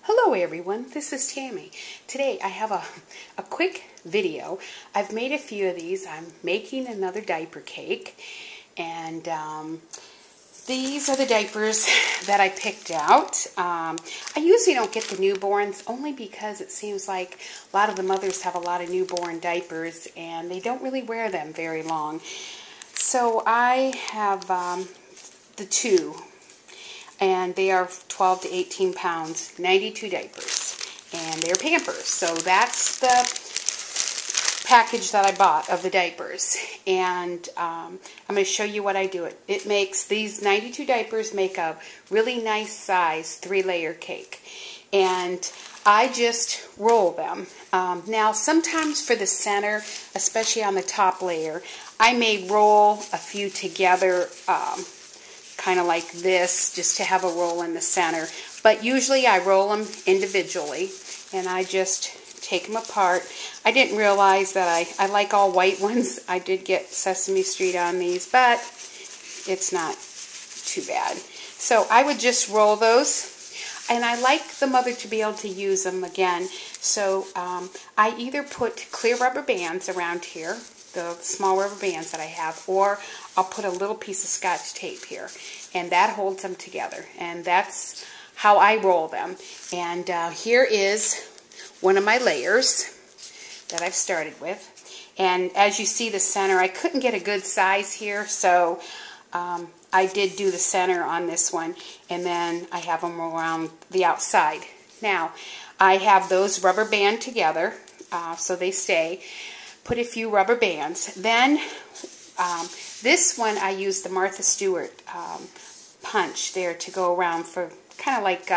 Hello everyone, this is Tammy. Today I have a quick video. I've made a few of these. I'm making another diaper cake, and these are the diapers that I picked out. I usually don't get the newborns only because it seems like a lot of the mothers have a lot of newborn diapers and they don't really wear them very long. So I have the two. And they are 12 to 18 pounds, 92 diapers, and they're Pampers. So that's the package that I bought of the diapers, and I'm going to show you what I do. It makes, these 92 diapers make a really nice size 3-layer cake, and I just roll them. Now sometimes for the center, especially on the top layer, I may roll a few together, kind of like this, just to have a roll in the center. But usually I roll them individually, and I just take them apart. I didn't realize that I like all white ones. I did get Sesame Street on these, but it's not too bad. So I would just roll those, and I like the mother to be able to use them again. So I either put clear rubber bands around here, the small rubber bands that I have, or I'll put a little piece of Scotch tape here, and that holds them together, and that's how I roll them. And here is one of my layers that I've started with, and as you see the center, I couldn't get a good size here, so I did do the center on this one, and then I have them around the outside. Now I have those rubber band together so they stay. Put a few rubber bands. Then this one I used the Martha Stewart punch there to go around for kind of like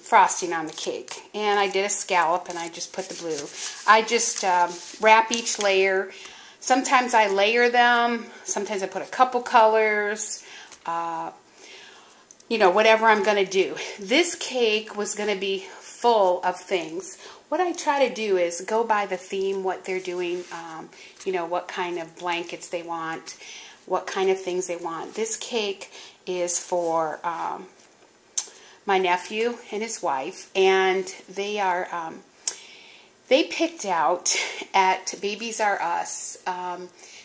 frosting on the cake. And I did a scallop, and I just put the blue. I just wrap each layer. Sometimes I layer them. Sometimes I put a couple colors. You know, whatever I'm going to do. This cake was going to be full of things. What I try to do is go by the theme, what they're doing, you know, what kind of blankets they want, what kind of things they want. This cake is for my nephew and his wife, and they are, they picked out at Babies R Us,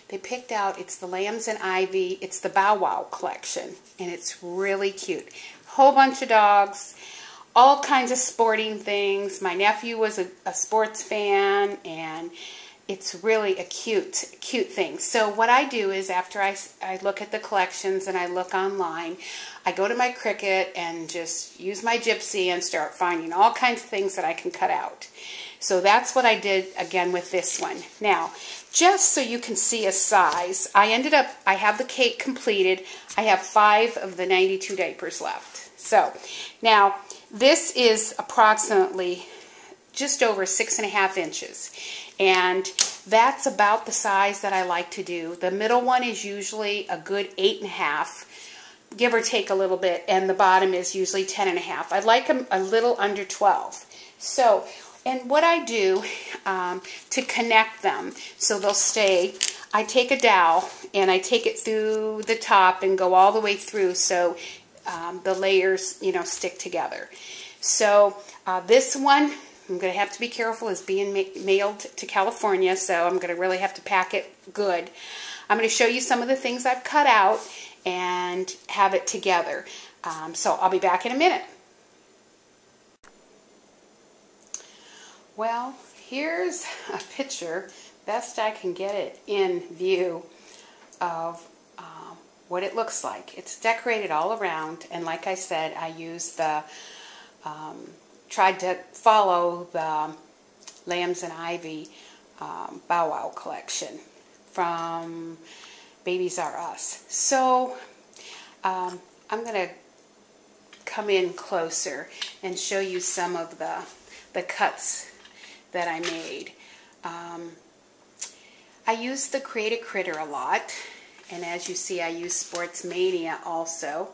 they picked out, it's the Lambs and Ivy, it's the Bow Wow collection, and it's really cute. Whole bunch of dogs. All kinds of sporting things. My nephew was a sports fan, and it's really a cute thing. So what I do is, after I look at the collections and I look online, I go to my Cricut and just use my gypsy and start finding all kinds of things that I can cut out. So that's what I did again with this one. Now, just so you can see a size, I have the cake completed. I have 5 of the 92 diapers left. So now, this is approximately just over 6.5 inches, and that's about the size that I like to do. The middle one is usually a good 8.5, give or take a little bit, and the bottom is usually 10.5. I like them a little under 12. So, and what I do to connect them so they'll stay, I take a dowel and I take it through the top and go all the way through, so the layers, you know, stick together. So this one, I'm going to have to be careful, is being mailed to California, so I'm going to really have to pack it good. I'm going to show you some of the things I've cut out and have it together. So I'll be back in a minute. Well, here's a picture, best I can get it in view, of what it looks like. It's decorated all around, and like I said, I used the, tried to follow the Lambs and Ivy Bow Wow collection from Babies R Us. So I'm going to come in closer and show you some of the cuts that I made. I used the Create a Critter a lot. And as you see, I use Sports Mania also.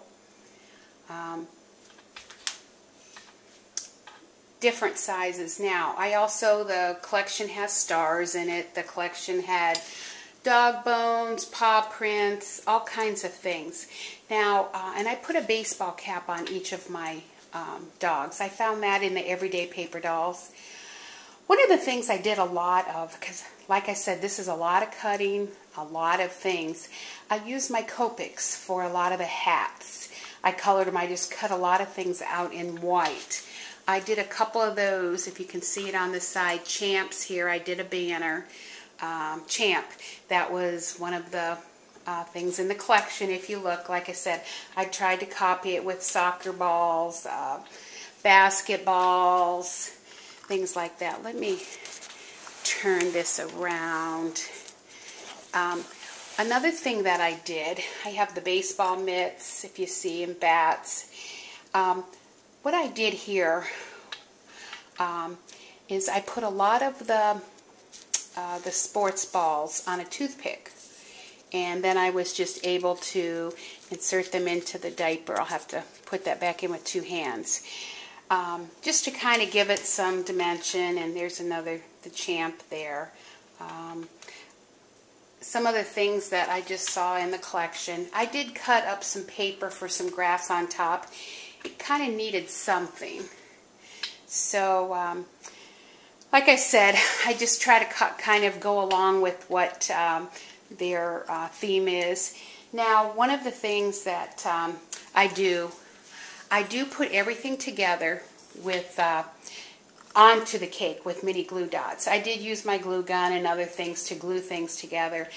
Different sizes now. The collection has stars in it. The collection had dog bones, paw prints, all kinds of things. Now, and I put a baseball cap on each of my dogs. I found that in the everyday paper dolls. One of the things I did a lot of, because like I said, this is a lot of cutting, a lot of things. I used my Copics for a lot of the hats. I colored them. I just cut a lot of things out in white. I did a couple of those, if you can see it on the side, Champs here. I did a banner, Champ. That was one of the things in the collection. If you look, like I said, I tried to copy it with soccer balls, basketballs, things like that. Let me turn this around. Another thing that I did, I have the baseball mitts, if you see, and bats. What I did here is I put a lot of the sports balls on a toothpick, and then I was just able to insert them into the diaper. I'll have to put that back in with two hands. Just to kind of give it some dimension, and there's another, the Champ there. Some other things that I just saw in the collection. I did cut up some paper for some graphs on top. It kind of needed something. So, like I said, I just try to kind of go along with what their theme is. Now, one of the things that I do put everything together with onto the cake with mini glue dots. I did use my glue gun and other things to glue things together,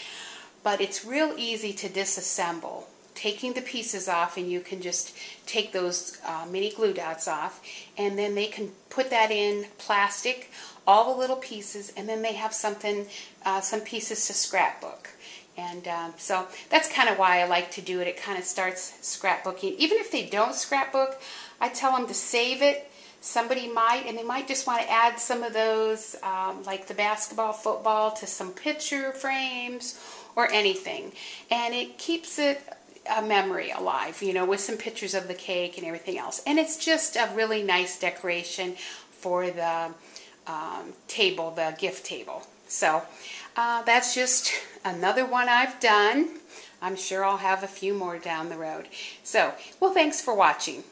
but it's real easy to disassemble. Taking the pieces off, and you can just take those mini glue dots off, and then they can put that in plastic, all the little pieces, and then they have something, some pieces to scrapbook. And so that's kind of why I like to do it. It kind of starts scrapbooking. Even if they don't scrapbook, I tell them to save it. Somebody might, and they might just want to add some of those, like the basketball, football, to some picture frames or anything. And it keeps it a memory alive, you know, with some pictures of the cake and everything else. And it's just a really nice decoration for the table, the gift table. So that's just another one I've done. I'm sure I'll have a few more down the road. So, well, thanks for watching.